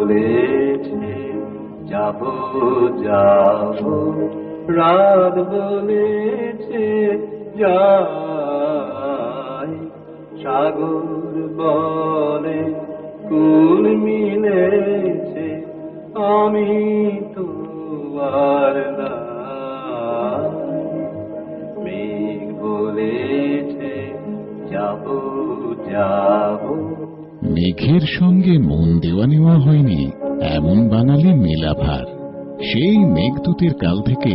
বলেছে যাব যাব, রাত বলেছে যাই, সাগর বলে কুল মিলেছে, আমি তো আর নাই। মেঘ বলেছে যাব যাব। মেঘের সঙ্গে মন দেওয়া নেওয়া হয়নি, এমন বাঙালি মেলাভার। সেই মেঘদূতের কাল থেকে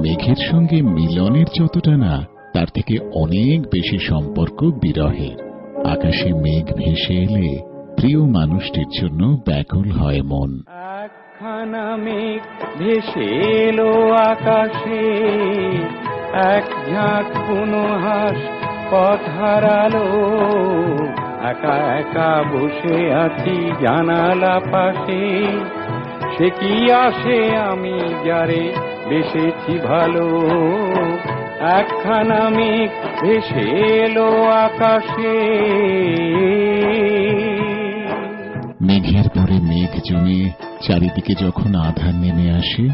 মেঘের সঙ্গে মিলনের যতটা না, তার থেকে অনেক বেশি সম্পর্ক বিরহের। আকাশে মেঘ ভেসে এলে প্রিয় মানুষটির জন্য ব্যাকুল হয় মন। একখানা মেঘ ভেসে এলো আকাশে, এক ঝাঁক কোনো হাঁস পথ হারালো, একা একা বসে আছি জানালা পাশে, সে কি আসে আমি যারে বেসেছি ভালো। একখানা মেঘ ভেসে এলো আকাশে। মেঘের পরে মেঘ জমে চারিদিকে যখন আঁধার নেমে আসে,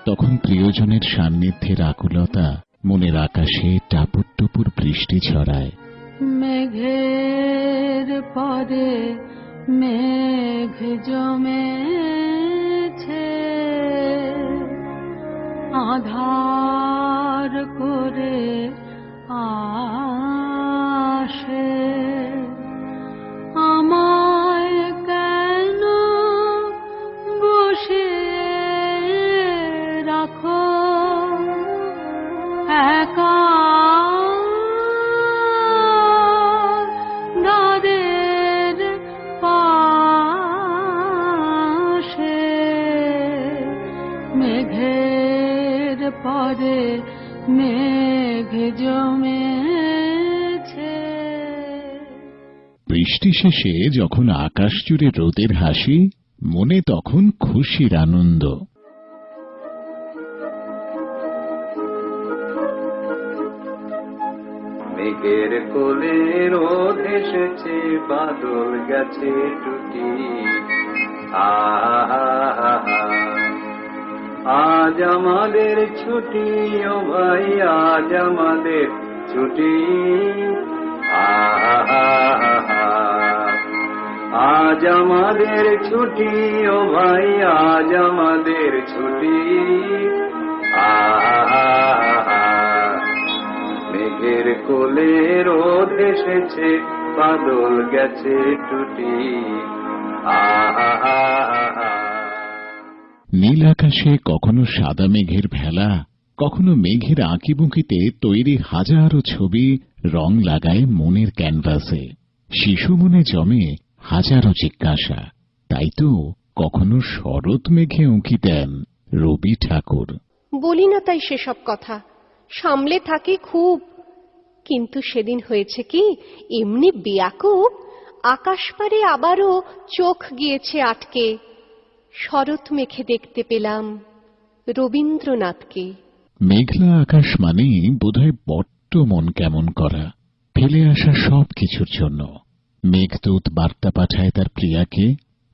তখন প্রিয়জনের সান্নিধ্যের আকুলতা মনের আকাশে টাপুর টুপুর বৃষ্টি ছড়ায়। মেঘের পরে মেঘ জমেছে, আধার করে আসে, আমায় কেন বসে রাখো একা নদের পাশে। মেঘের পরে মেঘ জমেছে। বৃষ্টি শেষে যখন আকাশ জুড়ে রোদের হাসি, মনে তখন খুশির আনন্দ। মেঘের কোলে রোদ এসেছে, বাদল গেছে টুটি, আজ আমাদের ছুটি, ও ভাই আজ আমাদের ছুটি, আজ আমাদের ছুটি, ও ভাই আজ আমাদের ছুটি। মেঘের কোলে রোদ এসেছে, বাদল গেছে টুটি, নীল আকাশে কখনো সাদা মেঘের ভেলা, কখনো মেঘের আঁকিবুঁকিতে তৈরি হাজারো ছবি রং লাগায় মনের ক্যানভাসে। শিশু মনে জমে হাজারো জিজ্ঞাসা। তাই তো কখনো শরৎ মেঘে উঁকি দেন রবি ঠাকুর। বলি না তাই সেসব কথা, সামলে থাকি খুব, কিন্তু সেদিন হয়েছে কি এমনি বেয়াকুব, আকাশ পারে আবারও চোখ গিয়েছে আটকে, শরৎ মেঘে দেখতে পেলাম রবীন্দ্রনাথকে। মেঘলা আকাশ মানেই বোধহয় বড্ড মন কেমন করা, ফেলে আসা সব কিছুর জন্য। মেঘদূত বার্তা পাঠায় তার প্রিয়াকে,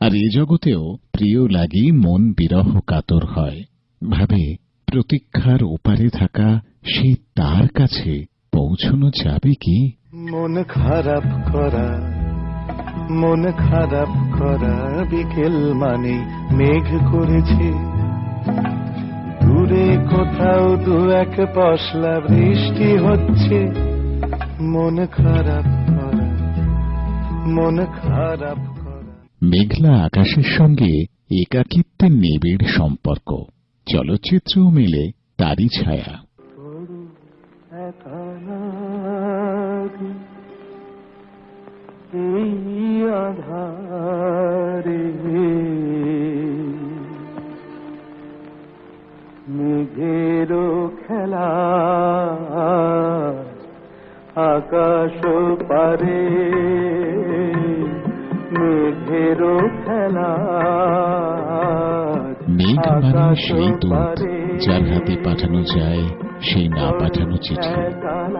আর এ জগতেও প্রিয় লাগি মন বিরহ কাতর হয়, ভাবে প্রতীক্ষার ওপারে থাকা সেই তার কাছে পৌঁছানো যাবে কি। মন খারাপ করা, মন খারাপ করা বিকেল মানে মেঘ করেছে, দূরে কোথাও দু এক পশলা বৃষ্টি হচ্ছে। মন খারাপ করা, মন খারাপ করা। মেঘলা আকাশের সঙ্গে একাকিত্বের নিবিড় সম্পর্ক, চলচ্চিত্রও মেলে তারই ছায়া। আধারে মেঘেরও খেলা, আকাশ পারে মেঘেরও খেলা। মেঘ মানে সেই দূত যার হাতে পাঠানো যায় সেই না পাঠানো চিঠি,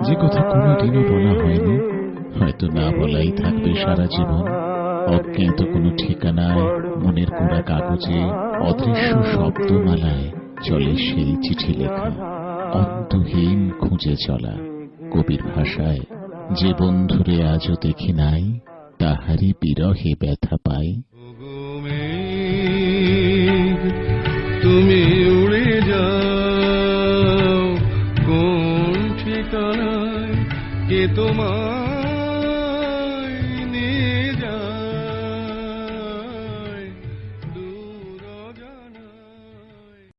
যে কথা কোনোদিনও বলা হয়নি, হয়তো না বলাই থাকবে সারা জীবন। অজ্ঞাত কোনো ঠিকানায়, মনের কোড়া কাগজে, অদৃশ্য শব্দমালায় চলে সেই চিঠি লেখা, অন্তহীন খুঁজে চলা। কবির ভাষায়, যে বন্ধুরে আজও দেখি নাই, তাহারই বিরহে ব্যথা পাই। তুমি উড়ে যাও কোন ঠিকানায়, কে তোমার